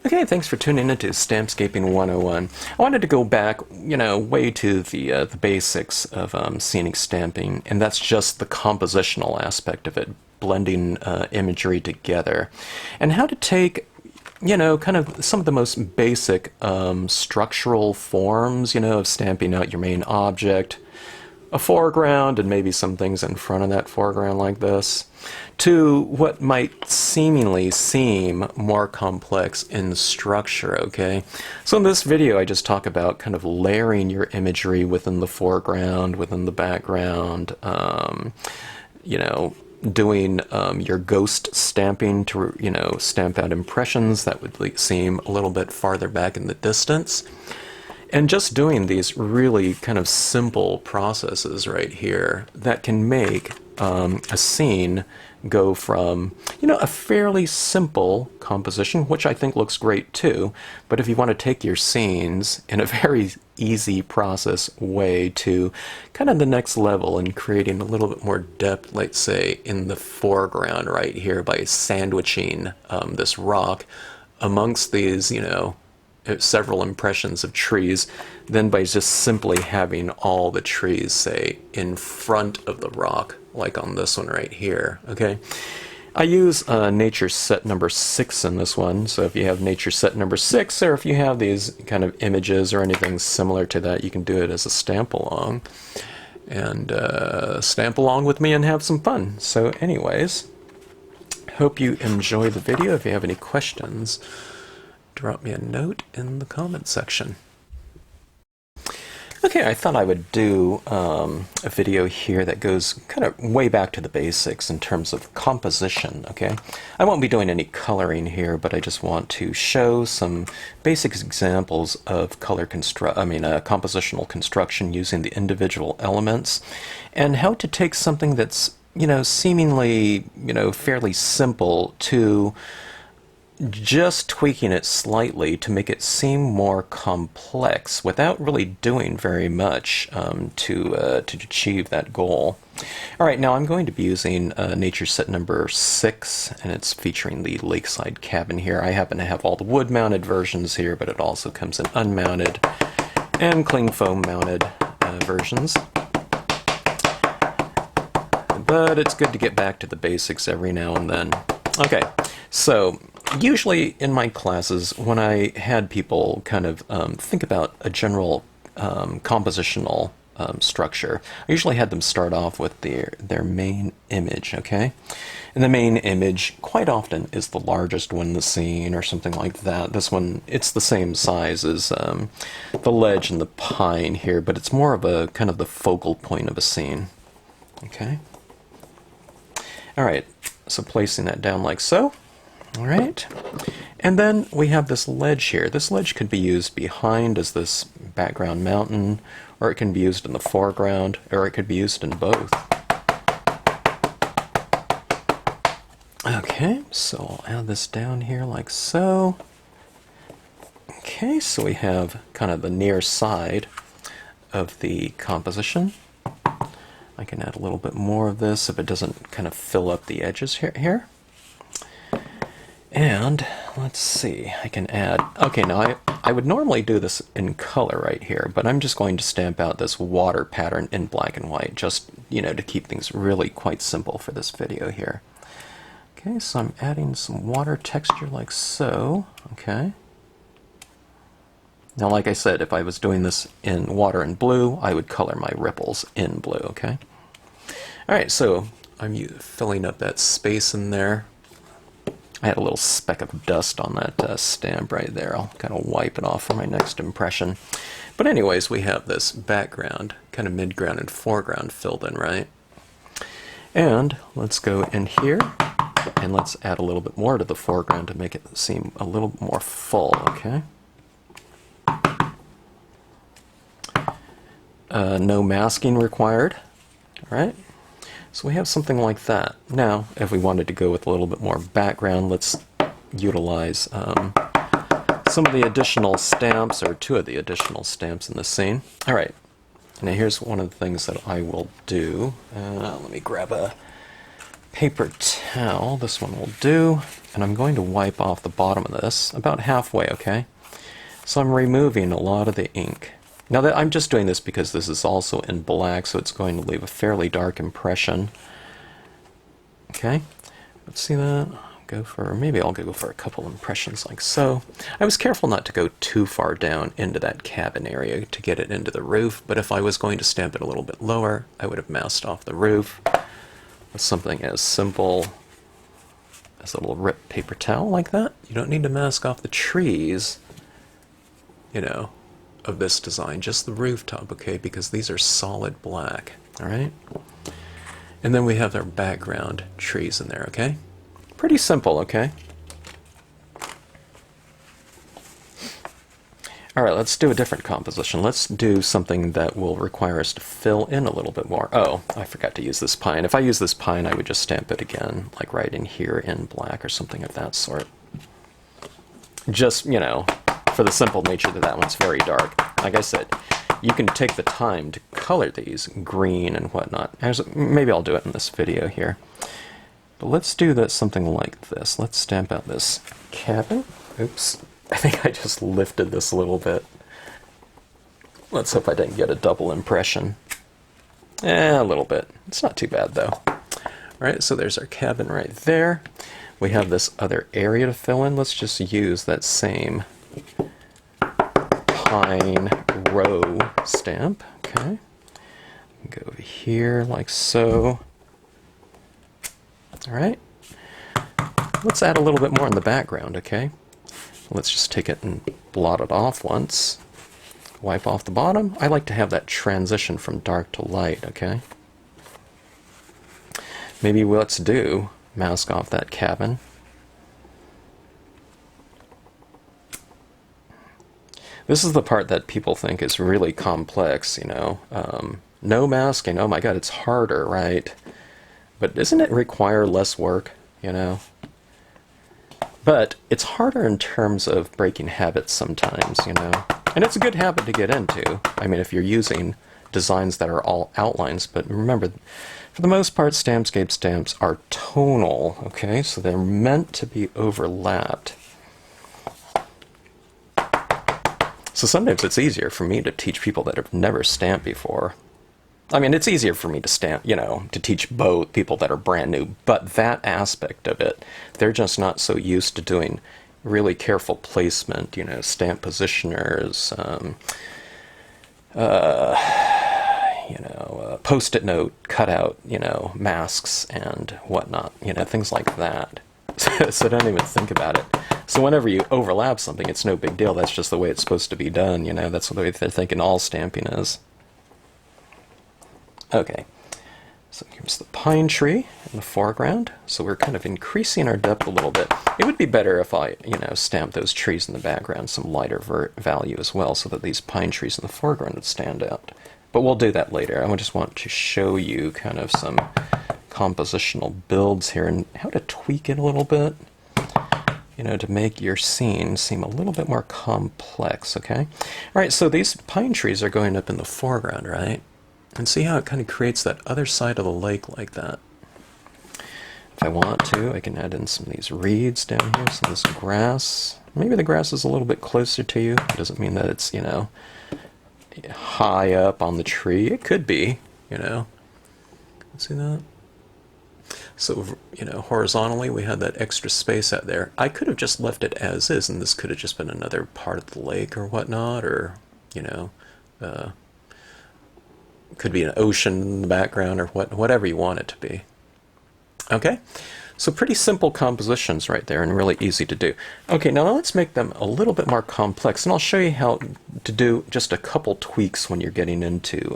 Okay, thanks for tuning into Stampscaping 101. I wanted to go back, way to the basics of scenic stamping, and that's just the compositional aspect of it, blending imagery together, and how to take, kind of some of the most basic structural forms, of stamping out your main object, a foreground, and maybe some things in front of that foreground like this, to what might seemingly seem more complex in structure, okay? So in this video I just talk about kind of layering your imagery within the foreground, within the background, doing your ghost stamping to, stamp out impressions that would seem a little bit farther back in the distance. And just doing these really kind of simple processes right here that can make a scene go from, a fairly simple composition, which I think looks great too, but if you want to take your scenes in a very easy process way to kind of the next level and creating a little bit more depth, let's say, in the foreground right here by sandwiching this rock amongst these, several impressions of trees, then by just simply having all the trees, say, in front of the rock, like on this one right here, okay? I use nature set number 6 in this one, so if you have nature set number 6, or if you have these kind of images or anything similar to that, you can do it as a stamp along, and stamp along with me and have some fun. So anyways, hope you enjoy the video. If you have any questions, drop me a note in the comment section. Okay, I thought I would do a video here that goes kind of way back to the basics in terms of composition, okay? I won't be doing any coloring here, but I just want to show some basic examples of compositional construction using the individual elements, and how to take something that's, seemingly, fairly simple to just tweaking it slightly to make it seem more complex without really doing very much to achieve that goal. Alright, now I'm going to be using nature set number 6, and it's featuring the Lakeside Cabin here. I happen to have all the wood-mounted versions here, but it also comes in unmounted and cling foam mounted versions. But it's good to get back to the basics every now and then. Okay, so usually in my classes, when I had people kind of think about a general compositional structure, I usually had them start off with their main image, okay? And the main image quite often is the largest one in the scene or something like that. This one, it's the same size as the ledge and the pine here, but it's more of a kind of the focal point of a scene, okay? All right, so placing that down like so. All right, and then we have this ledge here. This ledge could be used behind as this background mountain, or it can be used in the foreground, or it could be used in both. Okay, so I'll add this down here like so. Okay, so we have kind of the near side of the composition. I can add a little bit more of this if it doesn't kind of fill up the edges here. And let's see, I can add, okay, now I would normally do this in color right here, but I'm just going to stamp out this water pattern in black and white, just, to keep things really quite simple for this video here. Okay, so I'm adding some water texture like so, okay. Now, like I said, if I was doing this in water and blue, I would color my ripples in blue, okay? All right, so I'm filling up that space in there. I had a little speck of dust on that stamp right there. I'll kind of wipe it off for my next impression. But anyways, we have this background, kind of midground and foreground filled in, right? And let's go in here, and let's add a little bit more to the foreground to make it seem a little more full, okay? No masking required. All right, so we have something like that. Now, if we wanted to go with a little bit more background, let's utilize some of the additional stamps, or 2 of the additional stamps in the scene. All right, now here's one of the things that I will do. Let me grab a paper towel. This one will do. and I'm going to wipe off the bottom of this about halfway, okay? So I'm removing a lot of the ink. Now that I'm just doing this because this is also in black, so it's going to leave a fairly dark impression. Okay, let's see that. Maybe I'll go for a couple impressions like so. I was careful not to go too far down into that cabin area to get it into the roof, but if I was going to stamp it a little bit lower, I would have masked off the roof with something as simple as a little ripped paper towel like that. You don't need to mask off the trees, you know, of this design, just the rooftop, okay, because these are solid black, all right? And then we have our background trees in there, okay? Pretty simple, okay? All right, let's do a different composition. Let's do something that will require us to fill in a little bit more. Oh, I forgot to use this pine. If I use this pine, I would just stamp it again, like right in here in black or something of that sort. Just, you know, for the simple nature that one's very dark. Like I said, you can take the time to color these green and whatnot. Maybe I'll do it in this video here. But let's do that something like this. Let's stamp out this cabin. Oops, I think I just lifted this a little bit. Let's hope I didn't get a double impression. A little bit. It's not too bad though. Alright, so there's our cabin right there. We have this other area to fill in. Let's just use that same pine row stamp. Okay. Go over here like so. Alright. Let's add a little bit more in the background, okay? Let's just take it and blot it off once. Wipe off the bottom. I like to have that transition from dark to light, okay? Maybe let's do mask off that cabin. This is the part that people think is really complex, you know. No masking, oh my god, it's harder, right? But doesn't it require less work, you know? But it's harder in terms of breaking habits sometimes, you know? And it's a good habit to get into. I mean, if you're using designs that are all outlines, but remember, for the most part, Stampscape stamps are tonal, okay? So they're meant to be overlapped. So sometimes it's easier for me to teach people that have never stamped before. I mean, it's easier for me to stamp, you know, to teach both people that are brand new, but that aspect of it, they're just not so used to doing really careful placement, you know, stamp positioners, post-it note, cutout, you know, masks and whatnot, you know, things like that. So don't even think about it. So whenever you overlap something, it's no big deal. That's just the way it's supposed to be done, you know. That's the way they're thinking all stamping is. Okay, so here's the pine tree in the foreground. So we're kind of increasing our depth a little bit. It would be better if I, you know, stamped those trees in the background some lighter value as well, so that these pine trees in the foreground would stand out. But we'll do that later. I just want to show you kind of some compositional builds here and how to tweak it a little bit, you know, to make your scene seem a little bit more complex, okay? All right, so these pine trees are going up in the foreground, right? And see how it kind of creates that other side of the lake like that. If I want to, I can add in some of these reeds down here, some of this grass. Maybe the grass is a little bit closer to you. It doesn't mean that it's, you know, high up on the tree. It could be, you know. See that? So, you know, horizontally we had that extra space out there. I could have just left it as is, and this could have just been another part of the lake or whatnot, or, you know, could be an ocean in the background or whatever you want it to be. Okay, so pretty simple compositions right there and really easy to do. Okay, now let's make them a little bit more complex, and I'll show you how to do just a couple tweaks when you're getting into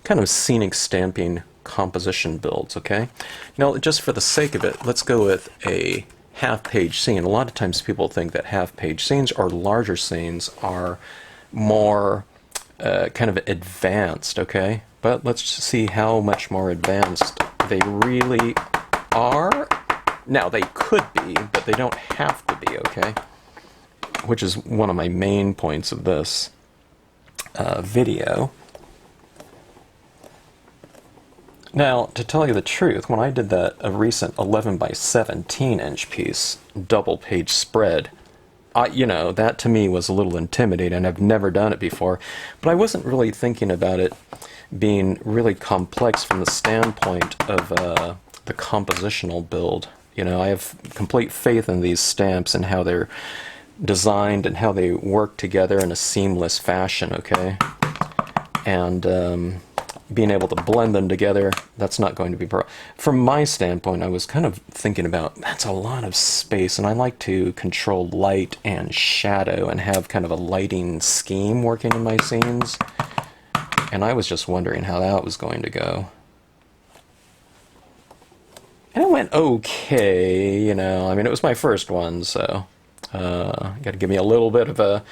kind of scenic stamping composition builds, okay? Now, just for the sake of it, let's go with a half-page scene. A lot of times people think that half-page scenes or larger scenes are more kind of advanced, okay? But let's just see how much more advanced they really are. Now, they could be, but they don't have to be, okay? Which is one of my main points of this video. Now, to tell you the truth, when I did a recent 11 by 17 inch piece, double page spread, that to me was a little intimidating, and I've never done it before, but I wasn't really thinking about it being really complex from the standpoint of the compositional build. I have complete faith in these stamps and how they're designed and how they work together in a seamless fashion, okay? And being able to blend them together, that's not going to be from my standpoint. I was kind of thinking about, that's a lot of space, and I like to control light and shadow and have kind of a lighting scheme working in my scenes, and I was just wondering how that was going to go. And it went okay, I mean, it was my first one, so got to give me a little bit of a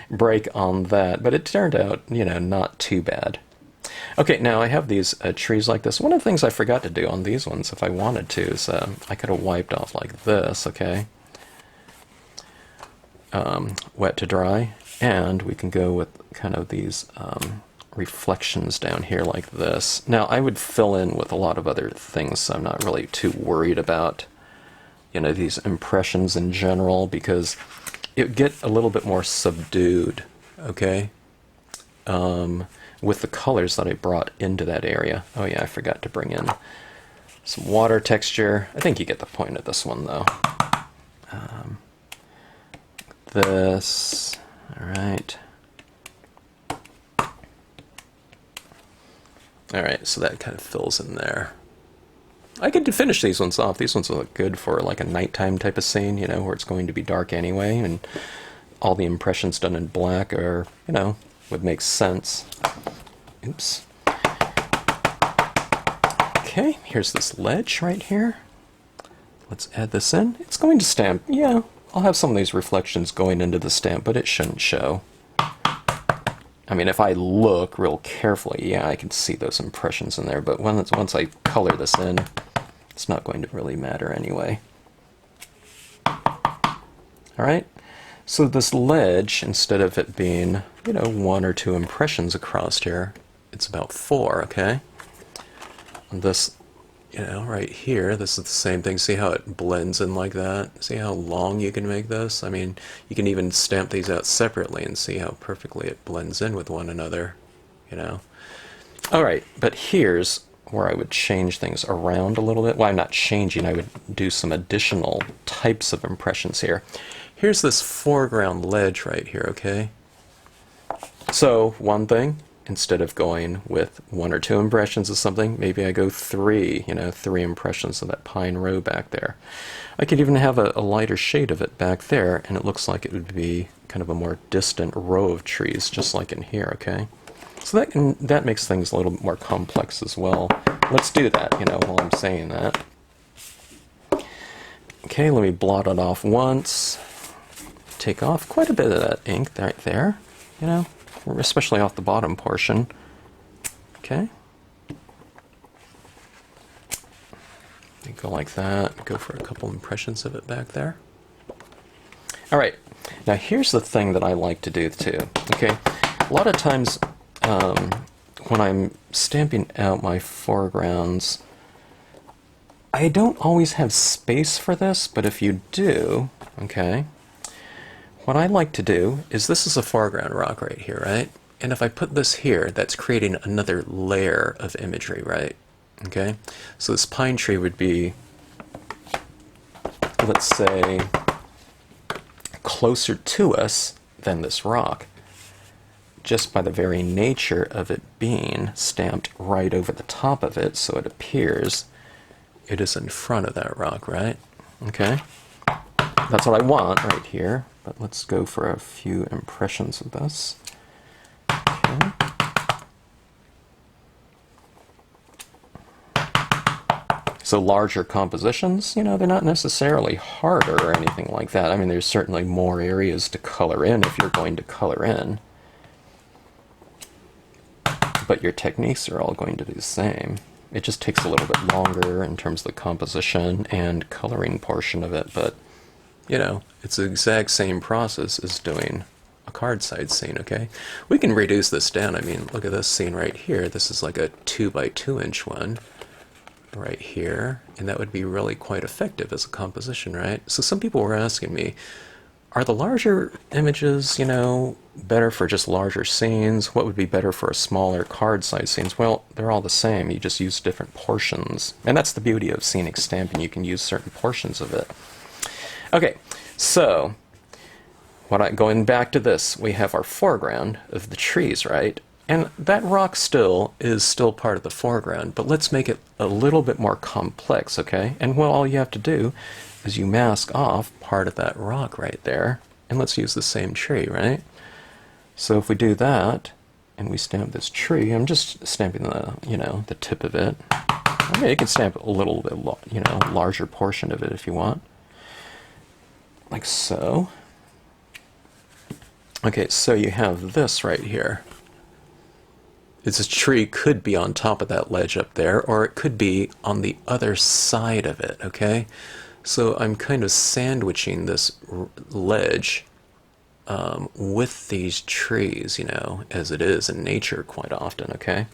break on that, but it turned out, not too bad. Okay, now I have these trees like this. One of the things I forgot to do on these ones, if I wanted to, is I could have wiped off like this, okay? Wet to dry, and we can go with kind of these reflections down here like this. Now, I would fill in with a lot of other things, so I'm not really too worried about, these impressions in general, because it would get a little bit more subdued, okay, with the colors that I brought into that area. Oh yeah, I forgot to bring in some water texture. I think you get the point of this one, though. This, all right. All right, so that kind of fills in there. I could finish these ones off. These ones look good for like a nighttime type of scene, where it's going to be dark anyway, and all the impressions done in black are, would make sense. Oops. Okay, here's this ledge right here. Let's add this in. It's going to stamp. Yeah, I'll have some of these reflections going into the stamp, but it shouldn't show. I mean, if I look real carefully, yeah, I can see those impressions in there, but once I color this in, it's not going to really matter anyway. All right, so this ledge, instead of it being, 1 or 2 impressions across here, it's about 4, okay? And this, right here, this is the same thing. See how it blends in like that? See how long you can make this? I mean, you can even stamp these out separately and see how perfectly it blends in with one another, All right, but here's where I would change things around a little bit. Well, I'm not changing, I would do some additional types of impressions here. Here's this foreground ledge right here, okay? So, one thing, instead of going with 1 or 2 impressions of something, maybe I go 3, 3 impressions of that pine row back there. I could even have a lighter shade of it back there, and it looks like it would be kind of a more distant row of trees, just like in here, okay? So that makes things a little bit more complex as well. Let's do that, while I'm saying that. Okay, let me blot it off once. Take off quite a bit of that ink right there, especially off the bottom portion. Okay. You go like that. Go for a couple impressions of it back there. All right. Now here's the thing that I like to do too. Okay. A lot of times when I'm stamping out my foregrounds, I don't always have space for this, but if you do, okay, what I like to do is, this is a foreground rock right here, right? And if I put this here, that's creating another layer of imagery, right? Okay, so this pine tree would be, let's say, closer to us than this rock, just by the very nature of it being stamped right over the top of it, so it appears it is in front of that rock, right? Okay, that's what I want right here, but let's go for a few impressions of this. Okay. So larger compositions, they're not necessarily harder or anything like that. I mean, there's certainly more areas to color in if you're going to color in. But your techniques are all going to be the same. It just takes a little bit longer in terms of the composition and coloring portion of it, but, it's the exact same process as doing a a card side scene, okay? We can reduce this down. I mean, look at this scene right here. This is like a 2 by 2 inch one right here, and that would be really quite effective as a composition, right? So some people were asking me, are the larger images, you know, better for just larger scenes? What would be better for a smaller card size scenes? Well, they're all the same. You just use different portions. And that's the beauty of scenic stamping. You can use certain portions of it. Okay, so going back to this, we have our foreground of the trees, right? And that rock is still part of the foreground, but let's make it a little bit more complex, okay? And well, all you have to do is you mask off part of that rock right there, and let's use the same tree, right? So if we do that, and we stamp this tree, I'm just stamping the, you know, the tip of it. I mean, you can stamp a little bit, you know, larger portion of it if you want, like so. Okay, so you have this right here. This tree could be on top of that ledge up there, or it could be on the other side of it, okay? So I'm kind of sandwiching this ledge with these trees, you know, as it is in nature quite often, okay?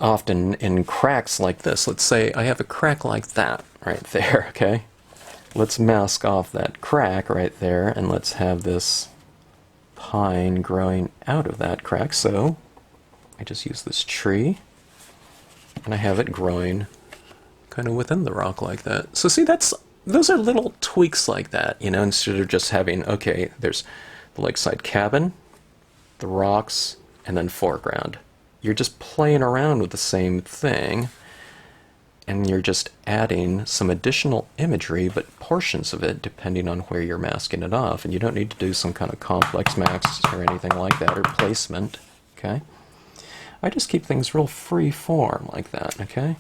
Often in cracks like this, let's say I have a crack like that right there, okay? Let's mask off that crack right there, and let's have this pine growing out of that crack. So I just use this tree, and I have it growing kind of within the rock like that. So see, those are little tweaks like that, you know, instead of just having, okay, there's the Lakeside Cabin, the rocks, and then foreground. You're just playing around with the same thing, and you're just adding some additional imagery, but portions of it depending on where you're masking it off. And you don't need to do some kind of complex masks or anything like that, or placement, okay? I just keep things real free form like that, okay?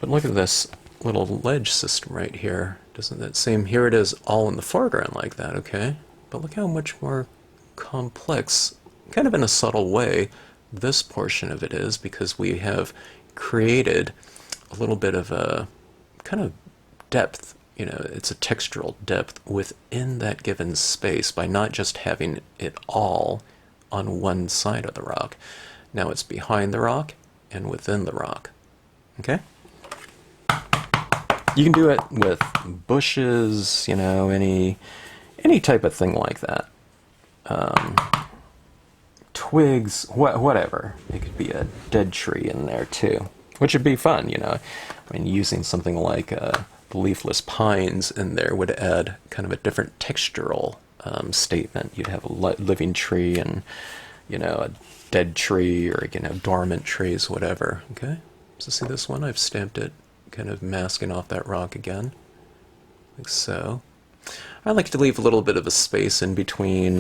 But look at this little ledge system right here. Doesn't that seem, here it is all in the foreground like that, okay? But look how much more complex, kind of in a subtle way, this portion of it is, because we have created a little bit of a kind of depth, you know, it's a textural depth within that given space by not just having it all on one side of the rock. Now it's behind the rock and within the rock, okay? You can do it with bushes, you know, any type of thing like that. Twigs, whatever. It could be a dead tree in there too, which would be fun, you know. I mean, using something like the leafless pines in there would add kind of a different textural statement. You'd have a living tree and, you know, a dead tree, or you can have dormant trees, whatever. Okay, so see this one? I've stamped it, kind of masking off that rock again, like so. I like to leave a little bit of a space in between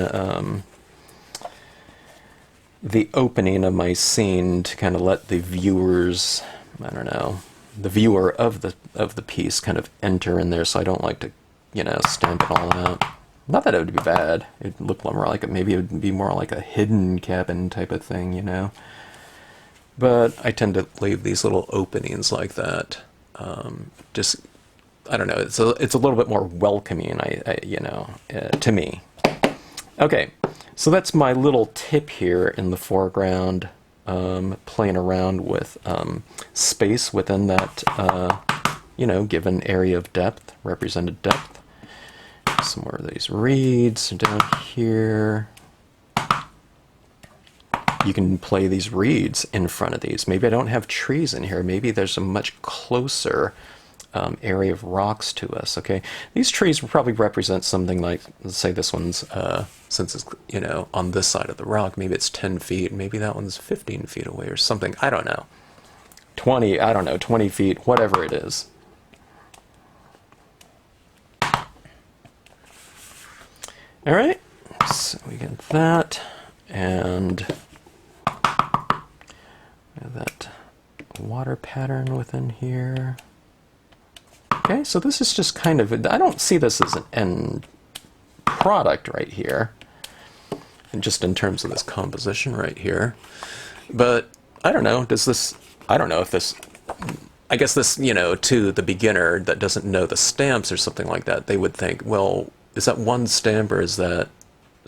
the opening of my scene to kind of let the viewers, I don't know, the viewer of the piece kind of enter in there. So I don't like to, you know, stamp it all out. Not that it would be bad. It'd look more like maybe it would be more like a hidden cabin type of thing, you know. But I tend to leave these little openings like that. Just, I don't know. It's a little bit more welcoming, you know, to me. Okay, so that's my little tip here in the foreground, playing around with space within that, you know, given area of depth, represented depth. Some more of these reeds down here. You can play these reeds in front of these. Maybe I don't have trees in here. Maybe there's a much closer area of rocks to us, okay? These trees will probably represent something like, let's say this one's, since it's, you know, on this side of the rock, maybe it's 10 feet, maybe that one's 15 feet away or something. I don't know. 20, I don't know, 20 feet, whatever it is. All right, so we get that, and that water pattern within here. Okay, so this is just kind of, I don't see this as an end product right here, and just in terms of this composition right here. But I don't know, I don't know if this, I guess this, you know, to the beginner that doesn't know the stamps or something like that, they would think, well, is that one stamp or is that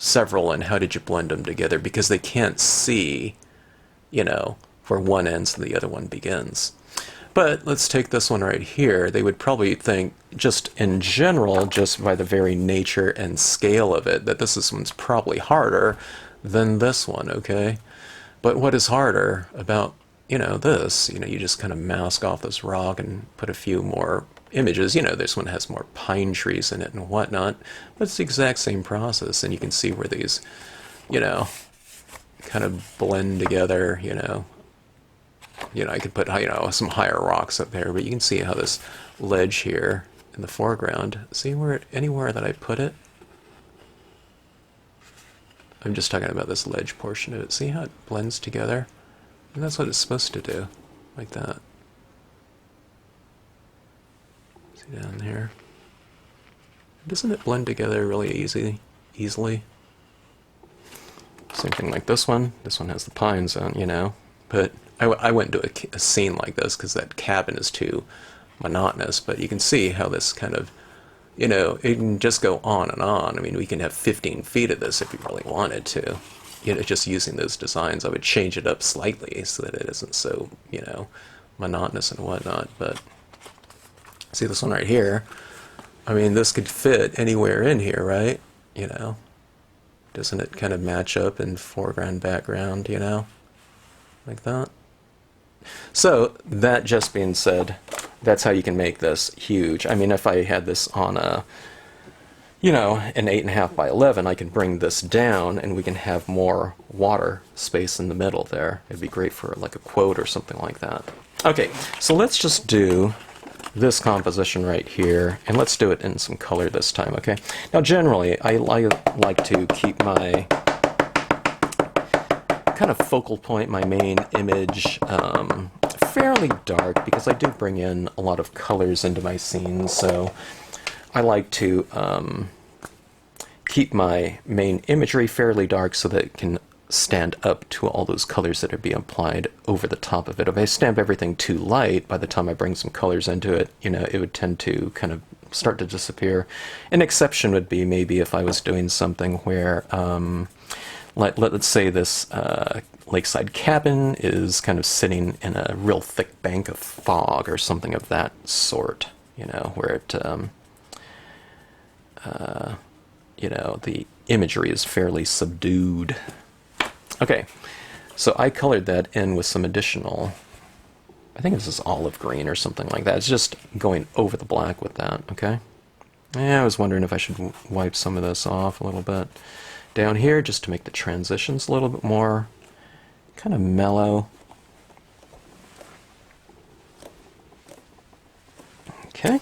several and how did you blend them together, because they can't see, you know, where one ends and the other one begins. But let's take this one right here. They would probably think, just in general, just by the very nature and scale of it, that this one's probably harder than this one, okay? But what is harder about, you know, this? You know, you just kind of mask off this rock and put a few more images. You know, this one has more pine trees in it and whatnot, but it's the exact same process, and you can see where these, you know, kind of blend together, you know. You know, I could put, you know, some higher rocks up there, but you can see how this ledge here in the foreground, see where anywhere that I put it? I'm just talking about this ledge portion of it. See how it blends together? And that's what it's supposed to do, like that. See down here? Doesn't it blend together really easily? Same thing like this one. This one has the pines on, you know, but I wouldn't do a scene like this because that cabin is too monotonous, but you can see how this kind of, you know, it can just go on and on. I mean, we can have 15 feet of this if you really wanted to. You know, just using those designs, I would change it up slightly so that it isn't so, you know, monotonous and whatnot. But see this one right here? I mean, this could fit anywhere in here, right? You know, doesn't it kind of match up in foreground, background, you know, like that? So, that just being said, that's how you can make this huge. I mean, if I had this on a, you know, an 8.5 by 11, I can bring this down and we can have more water space in the middle there. It'd be great for like a quote or something like that. Okay, so let's just do this composition right here, and let's do it in some color this time, okay? Now, generally, I like to keep my kind of focal point, my main image, fairly dark, because I do bring in a lot of colors into my scenes, so I like to keep my main imagery fairly dark so that it can stand up to all those colors that are being applied over the top of it. If I stamp everything too light, by the time I bring some colors into it, you know, it would tend to kind of start to disappear. An exception would be maybe if I was doing something where let's say this Lakeside Cabin is kind of sitting in a real thick bank of fog or something of that sort, you know, where it, you know, the imagery is fairly subdued. Okay, so I colored that in with some additional, I think this is olive green or something like that. It's just going over the black with that, okay? Yeah, I was wondering if I should wipe some of this off a little bit down here just to make the transitions a little bit more kind of mellow. Okay,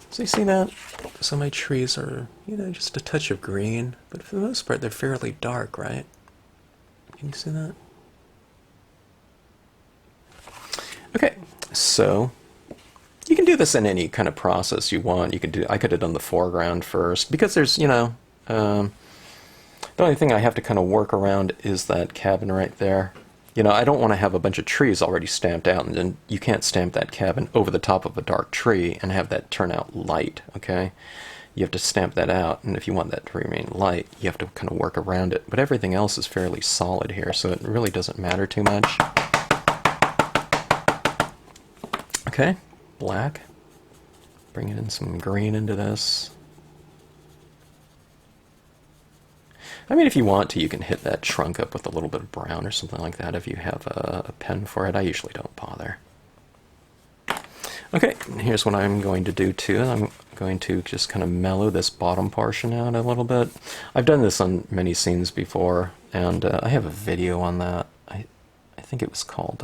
so you see that? So my trees are, you know, just a touch of green, but for the most part they're fairly dark, right? Can you see that? Okay, so you can do this in any kind of process you want. You could do, I could have done the foreground first, because there's, you know, the only thing I have to kind of work around is that cabin right there. You know, I don't want to have a bunch of trees already stamped out, and then you can't stamp that cabin over the top of a dark tree and have that turn out light, okay? You have to stamp that out, and if you want that to remain light, you have to kind of work around it. But everything else is fairly solid here, so it really doesn't matter too much. Okay, black. Bringing in some green into this. I mean, if you want to, you can hit that trunk up with a little bit of brown or something like that if you have a pen for it. I usually don't bother. Okay, here's what I'm going to do too. I'm going to just kind of mellow this bottom portion out a little bit. I've done this on many scenes before, and I have a video on that. I think it was called...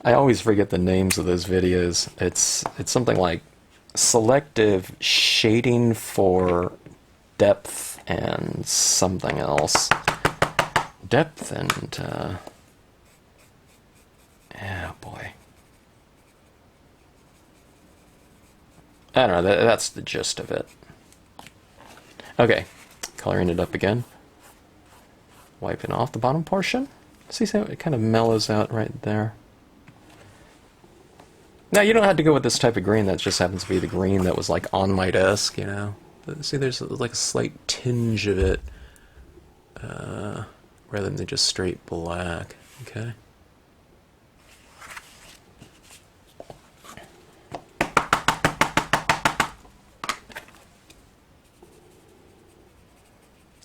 I always forget the names of those videos. It's something like selective shading for depth and something else. Depth and... oh boy. I don't know, that's the gist of it. Okay, coloring it up again. Wiping off the bottom portion. See how it kind of mellows out right there. Now, you don't have to go with this type of green that just happens to be the green that was like on my desk, you know. See, there's like a slight tinge of it, rather than just straight black. Okay.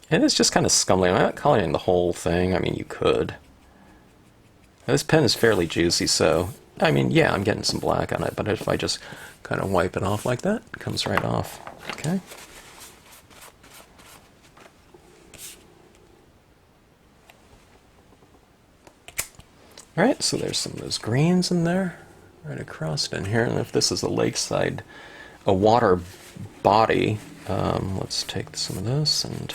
And it's just kind of scumbling. I'm not coloring the whole thing. I mean, you could. This pen is fairly juicy, so, I mean, yeah, I'm getting some black on it, but if I just kind of wipe it off like that, it comes right off. Okay. Alright, so there's some of those greens in there, right across in here. And if this is a lakeside, a water body, let's take some of this, and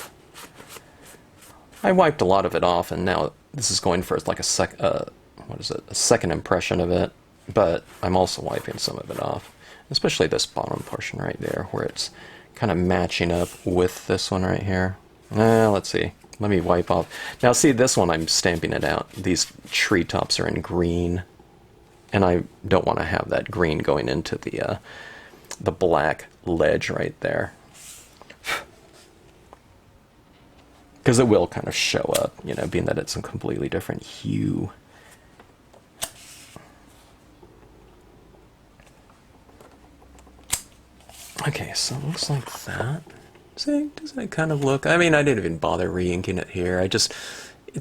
I wiped a lot of it off, and now this is going for like a second impression of it, but I'm also wiping some of it off, especially this bottom portion right there, where it's kind of matching up with this one right here. Let's see. Let me wipe off. Now see, this one I'm stamping it out. These treetops are in green, and I don't want to have that green going into the black ledge right there, because it will kind of show up, you know, being that it's a completely different hue. Okay, so it looks like that. See, does that kind of look... I mean, I didn't even bother re-inking it here. It's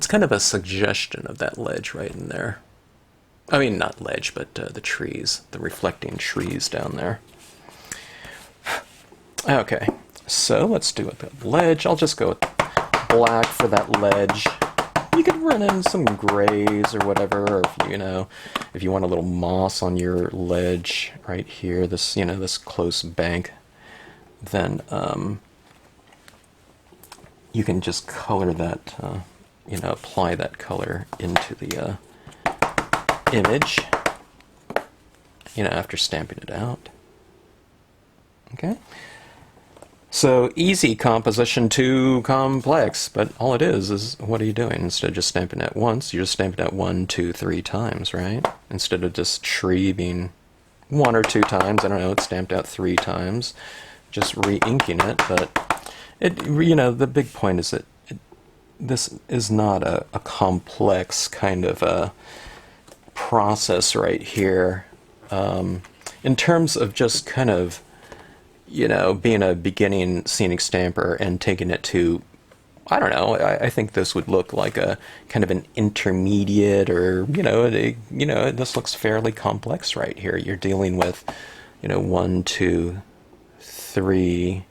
kind of a suggestion of that ledge right in there. I mean, not ledge, but the trees, the reflecting trees down there. Okay, so let's do it with the ledge. I'll just go with black for that ledge. You could run in some grays or whatever, or if you want a little moss on your ledge right here, this, this close bank, then you can just color that, apply that color into the image, after stamping it out. Okay. So easy composition to complex, but all it is what are you doing? Instead of just stamping it once, you're just stamping it 1, 2, 3 times, right? Instead of this tree being 1 or 2 times, I don't know, it's stamped out 3 times, just re-inking it, but the big point is that this is not a complex kind of a process right here. In terms of just kind of, being a beginning scenic stamper and taking it to, I don't know, I think this would look like a kind of an intermediate, or, this looks fairly complex right here. You're dealing with, 1, 2, 3,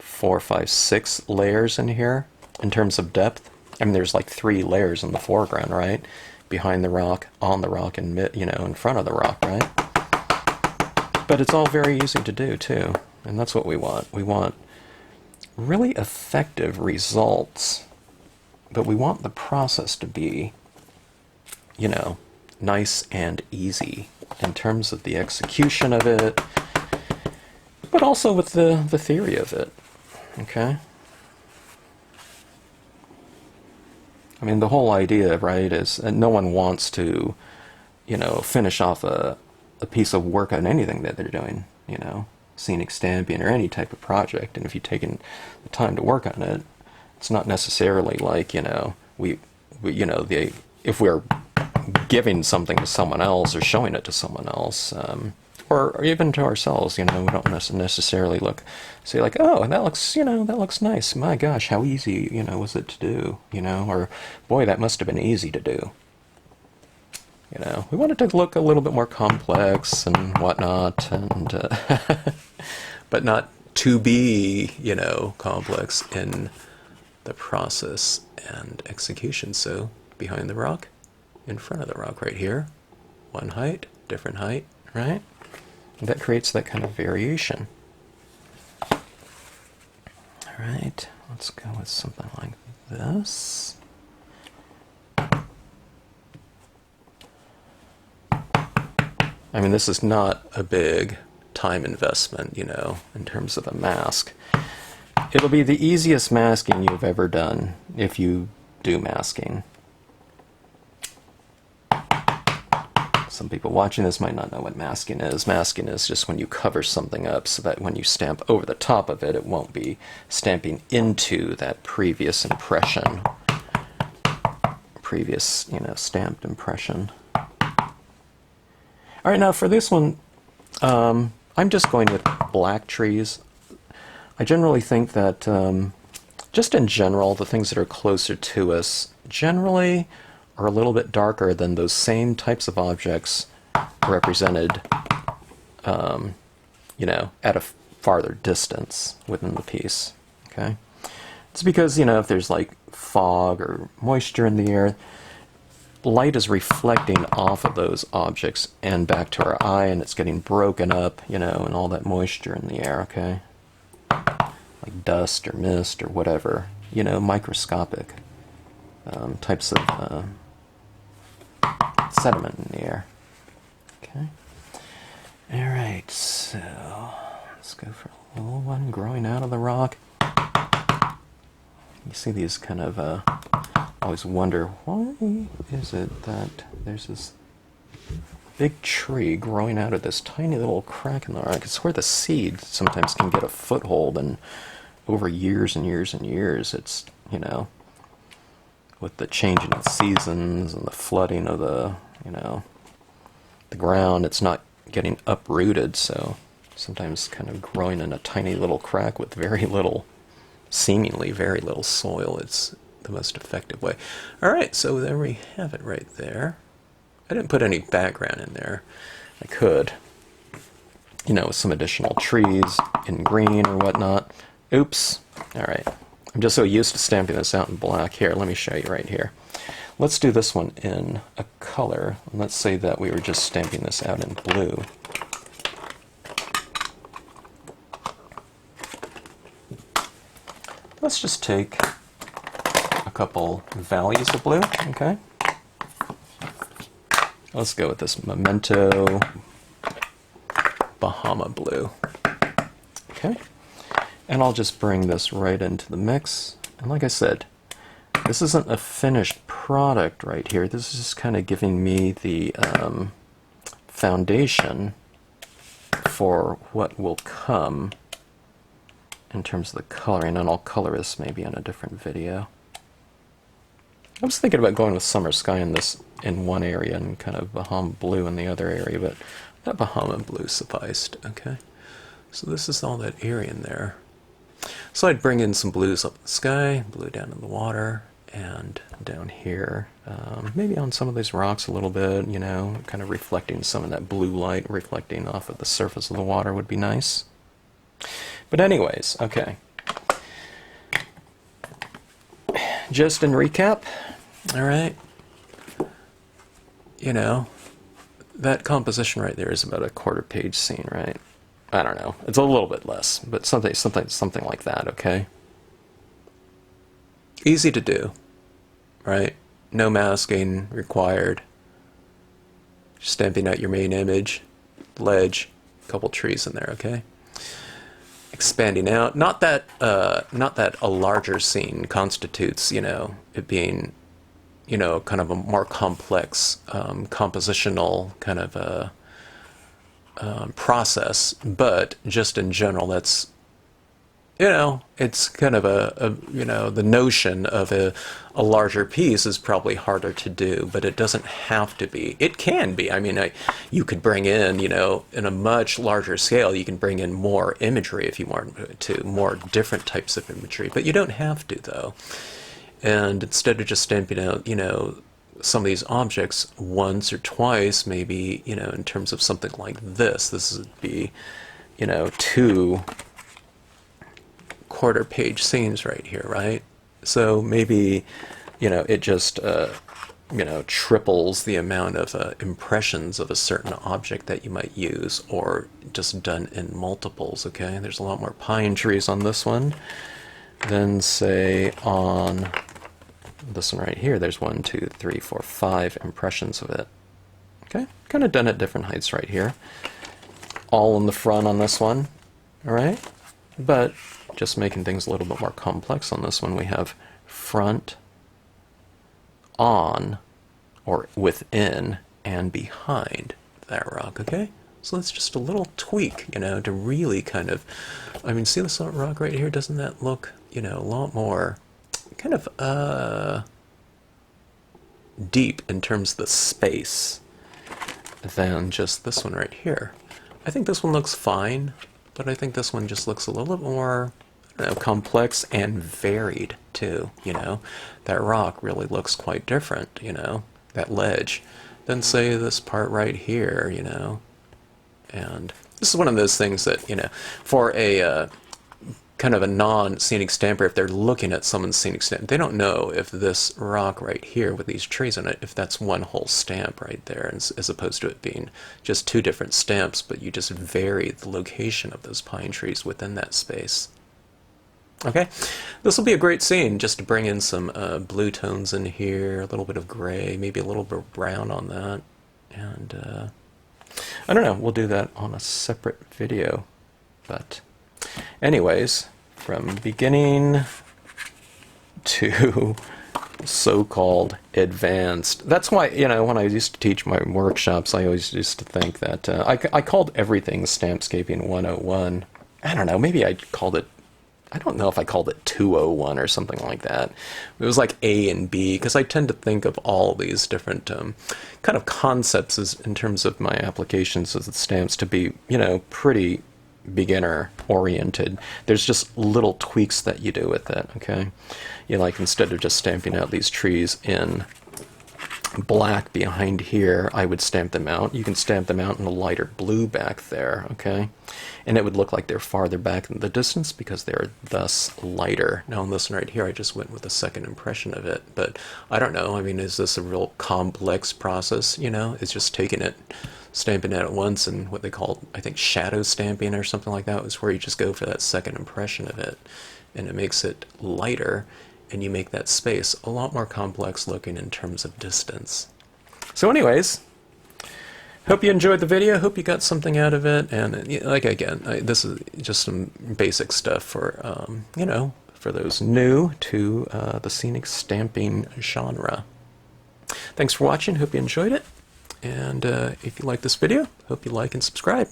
4, 5, 6 layers in here in terms of depth. I mean, there's like 3 layers in the foreground, right? Behind the rock, on the rock, and in front of the rock, right? But it's all very easy to do too, and that's what we want. We want really effective results, but we want the process to be, nice and easy in terms of the execution of it, but also with the theory of it. Okay? I mean, the whole idea, right, is no one wants to, finish off a piece of work on anything that they're doing, scenic stamping or any type of project. And if you've taken the time to work on it, it's not necessarily like, if we're giving something to someone else or showing it to someone else, or even to ourselves, we don't necessarily say like, oh, that looks nice. My gosh, how easy, was it to do, or boy, that must have been easy to do. We want it to look a little bit more complex and whatnot, and but not to be, complex in the process and execution. So behind the rock, in front of the rock right here, one height, different height, right? And that creates that kind of variation. All right, let's go with something like this. I mean, this is not a big time investment, in terms of a mask. It'll be the easiest masking you've ever done if you do masking. Some people watching this might not know what masking is. Masking is just when you cover something up so that when you stamp over the top of it, it won't be stamping into that previous impression, previous, stamped impression. All right, now for this one, I'm just going with black trees. I generally think that, just in general, the things that are closer to us generally are a little bit darker than those same types of objects represented, at a farther distance within the piece, okay? It's because, if there's like fog or moisture in the air, light is reflecting off of those objects and back to our eye, and it's getting broken up, and all that moisture in the air, okay? Like dust or mist or whatever, microscopic types of sediment in the air. Okay. All right, so let's go for a little one growing out of the rock. You see these kind of, always wonder, why is it that there's this big tree growing out of this tiny little crack in the rock? It's where the seed sometimes can get a foothold, and over years and years and years, it's, with the changing of seasons and the flooding of the ground, it's not getting uprooted, so sometimes kind of growing in a tiny little crack with seemingly very little soil. It's the most effective way. All right, so there we have it right there. I didn't put any background in there. I could, with some additional trees in green or whatnot. Oops. All right. I'm just so used to stamping this out in black. Here, let me show you right here. Let's do this one in a color. Let's say that we were just stamping this out in blue. Let's just take a couple values of blue, okay? Let's go with this Memento Bahama blue. Okay. And I'll just bring this right into the mix. And like I said, this isn't a finished product right here. This is just kind of giving me the foundation for what will come in terms of the coloring. And I'll color this maybe in a different video. I was thinking about going with Summer Sky in one area and kind of Bahama blue in the other area, but that Bahama blue sufficed. Okay, so this is all that area in there. So I'd bring in some blues up in the sky, blue down in the water, and down here, maybe on some of these rocks a little bit, kind of reflecting some of that blue light reflecting off of the surface of the water would be nice. But anyways, okay. Just in recap, all right, that composition right there is about a quarter-page scene, right? I don't know. It's a little bit less, but something like that, okay? Easy to do, right? No masking required. Just stamping out your main image, ledge, a couple trees in there, okay? Expanding out. Not that a larger scene constitutes, it being, kind of a more complex compositional kind of a process, but just in general, that's, it's kind of the notion of a larger piece is probably harder to do, but it doesn't have to be. It can be. I mean, you could bring in, in a much larger scale, you can bring in more imagery if you want to, more different types of imagery, but you don't have to, though. And instead of just stamping out, some of these objects once or twice, maybe, in terms of something like this would be, 2 quarter-page scenes right here, right? So maybe, it just, triples the amount of impressions of a certain object that you might use, or just done in multiples, okay? There's a lot more pine trees on this one than, say, on this one right here. There's 1, 2, 3, 4, 5 impressions of it. Okay, kind of done at different heights right here. All in the front on this one, all right? But just making things a little bit more complex on this one, we have front, on, or within, and behind that rock, okay? So that's just a little tweak, you know, to really kind of, I mean, see this rock right here? Doesn't that look, you know, a lot more kind of deep in terms of the space than just this one right here? I think this one looks fine, but I think this one just looks a little bit more, I don't know, complex and varied too, you know. That rock really looks quite different, you know, that ledge, than say this part right here, you know. And this is one of those things that, you know, for a kind of a non-scenic stamper, if they're looking at someone's scenic stamp, they don't know if this rock right here with these trees on it, if that's one whole stamp right there, as opposed to it being just two different stamps, but you just vary the location of those pine trees within that space. Okay, this will be a great scene just to bring in some blue tones in here, a little bit of gray, maybe a little bit of brown on that, and I don't know, we'll do that on a separate video. But anyways, from beginning to so-called advanced, that's why, you know, when I used to teach my workshops, I always used to think that I called everything Stampscaping 101. I don't know, maybe I called it, I don't know if I called it 201 or something like that. It was like A and B, because I tend to think of all these different kind of concepts as, in terms of my applications of the stamps, to be, you know, pretty beginner oriented. There's just little tweaks that you do with it, okay? You know, like instead of just stamping out these trees in black behind here, I would stamp them out. You can stamp them out in a lighter blue back there, okay? And it would look like they're farther back in the distance because they're thus lighter. Now on this one right here, I just went with a second impression of it, but I don't know, I mean, is this a real complex process, you know? It's just taking it, stamping it at once, and what they call, I think, shadow stamping or something like that, is where you just go for that second impression of it, and it makes it lighter, and you make that space a lot more complex looking in terms of distance. So anyways, hope you enjoyed the video, hope you got something out of it, and like again, this is just some basic stuff for, you know, for those new to the scenic stamping genre. Thanks for watching, hope you enjoyed it, and if you like this video, hope you like and subscribe.